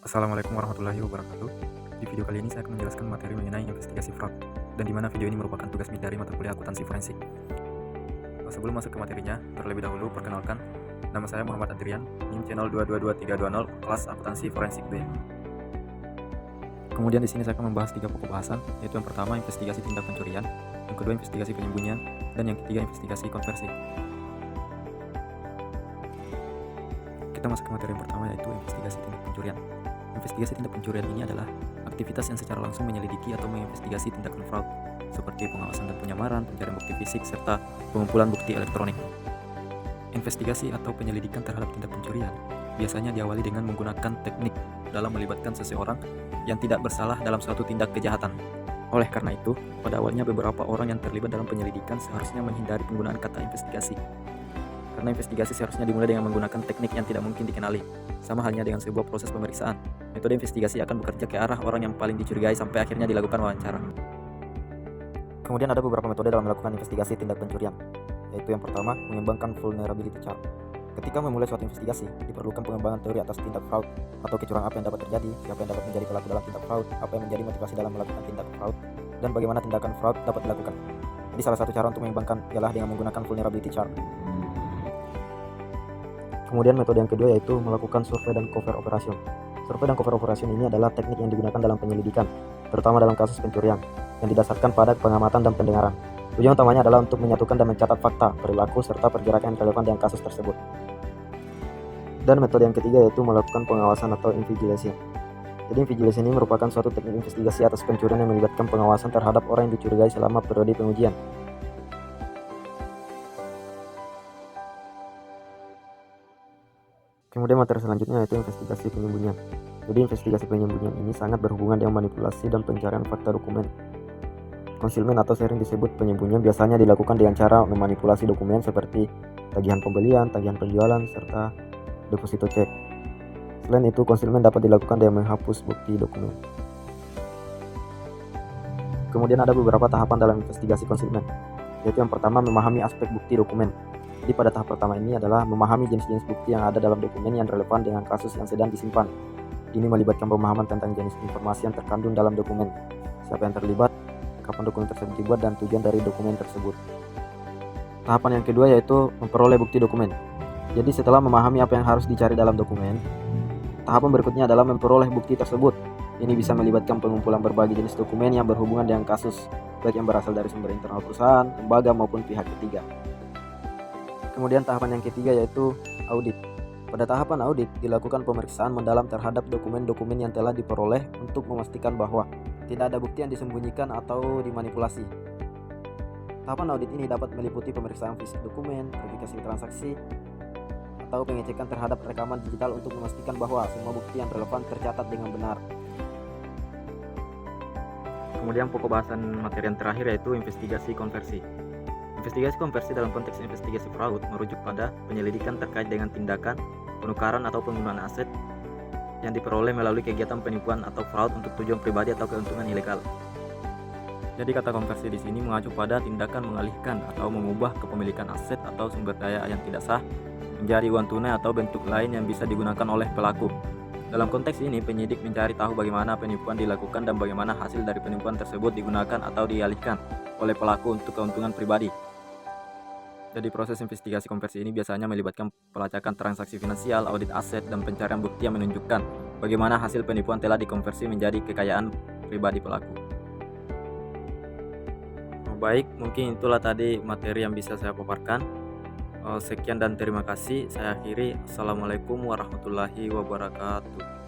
Assalamualaikum warahmatullahi wabarakatuh. Di video kali ini saya akan menjelaskan materi mengenai investigasi fraud dan di mana video ini merupakan tugas dari mata kuliah akuntansi forensik. Sebelum masuk ke materinya, terlebih dahulu perkenalkan, nama saya Muhammad Adrian, NIM channel 222320, kelas akuntansi forensik B. Kemudian di sini saya akan membahas 3 pokok bahasan, yaitu yang pertama investigasi tindak pencurian, yang kedua investigasi penyembunyian, dan yang ketiga investigasi konversi. Kita masuk ke materi yang pertama, yaitu investigasi tindak pencurian. Investigasi tindak pencurian ini adalah aktivitas yang secara langsung menyelidiki atau menginvestigasi tindakan fraud, seperti pengawasan dan penyamaran, pencarian bukti fisik, serta pengumpulan bukti elektronik. Investigasi atau penyelidikan terhadap tindak pencurian biasanya diawali dengan menggunakan teknik dalam melibatkan seseorang yang tidak bersalah dalam suatu tindak kejahatan. Oleh karena itu, pada awalnya beberapa orang yang terlibat dalam penyelidikan seharusnya menghindari penggunaan kata investigasi. Karena investigasi seharusnya dimulai dengan menggunakan teknik yang tidak mungkin dikenali. Sama halnya dengan sebuah proses pemeriksaan, metode investigasi akan bekerja ke arah orang yang paling dicurigai sampai akhirnya dilakukan wawancara. Kemudian ada beberapa metode dalam melakukan investigasi tindak pencurian, yaitu yang pertama, mengembangkan vulnerability chart. Ketika memulai suatu investigasi, diperlukan pengembangan teori atas tindak fraud atau kecurangan apa yang dapat terjadi, siapa yang dapat menjadi pelaku dalam tindak fraud, apa yang menjadi motivasi dalam melakukan tindak fraud, dan bagaimana tindakan fraud dapat dilakukan. Jadi salah satu cara untuk mengembangkan ialah dengan menggunakan vulnerability chart. Kemudian metode yang kedua yaitu melakukan survei dan cover operation. Survei dan cover operation ini adalah teknik yang digunakan dalam penyelidikan, terutama dalam kasus pencurian, yang didasarkan pada pengamatan dan pendengaran. Tujuan utamanya adalah untuk menyatukan dan mencatat fakta, perilaku, serta pergerakan yang relevan dengan kasus tersebut. Dan metode yang ketiga yaitu melakukan pengawasan atau invigilation. Jadi invigilation ini merupakan suatu teknik investigasi atas pencurian yang melibatkan pengawasan terhadap orang yang dicurigai selama periode pengujian. Kemudian materi selanjutnya yaitu investigasi penyembunyian. Jadi investigasi penyembunyian ini sangat berhubungan dengan manipulasi dan pencarian fakta dokumen. Concealment atau sering disebut penyembunyian biasanya dilakukan dengan cara memanipulasi dokumen seperti tagihan pembelian, tagihan penjualan, serta deposito cek. Selain itu, concealment dapat dilakukan dengan menghapus bukti dokumen. Kemudian ada beberapa tahapan dalam investigasi concealment, yaitu yang pertama memahami aspek bukti dokumen. Jadi pada tahap pertama ini adalah memahami jenis-jenis bukti yang ada dalam dokumen yang relevan dengan kasus yang sedang disimpan. Ini melibatkan pemahaman tentang jenis informasi yang terkandung dalam dokumen, siapa yang terlibat, kapan dokumen tersebut dibuat, dan tujuan dari dokumen tersebut. Tahapan yang kedua yaitu memperoleh bukti dokumen. Jadi setelah memahami apa yang harus dicari dalam dokumen, tahapan berikutnya adalah memperoleh bukti tersebut. Ini bisa melibatkan pengumpulan berbagai jenis dokumen yang berhubungan dengan kasus, baik yang berasal dari sumber internal perusahaan, lembaga, maupun pihak ketiga. Kemudian tahapan yang ketiga yaitu audit. Pada tahapan audit dilakukan pemeriksaan mendalam terhadap dokumen-dokumen yang telah diperoleh untuk memastikan bahwa tidak ada bukti yang disembunyikan atau dimanipulasi. Tahapan audit ini dapat meliputi pemeriksaan fisik dokumen, verifikasi transaksi, atau pengecekan terhadap rekaman digital untuk memastikan bahwa semua bukti yang relevan tercatat dengan benar. Kemudian pokok bahasan materi yang terakhir yaitu investigasi konversi. Investigasi konversi dalam konteks investigasi fraud merujuk pada penyelidikan terkait dengan tindakan, penukaran atau penggunaan aset yang diperoleh melalui kegiatan penipuan atau fraud untuk tujuan pribadi atau keuntungan ilegal. Jadi kata konversi di sini mengacu pada tindakan mengalihkan atau mengubah kepemilikan aset atau sumber daya yang tidak sah menjadi uang tunai atau bentuk lain yang bisa digunakan oleh pelaku. Dalam konteks ini, penyidik mencari tahu bagaimana penipuan dilakukan dan bagaimana hasil dari penipuan tersebut digunakan atau dialihkan oleh pelaku untuk keuntungan pribadi. Jadi proses investigasi konversi ini biasanya melibatkan pelacakan transaksi finansial, audit aset, dan pencarian bukti yang menunjukkan bagaimana hasil penipuan telah dikonversi menjadi kekayaan pribadi pelaku. Baik, mungkin itulah tadi materi yang bisa saya paparkan. Sekian dan terima kasih. Saya akhiri. Assalamualaikum warahmatullahi wabarakatuh.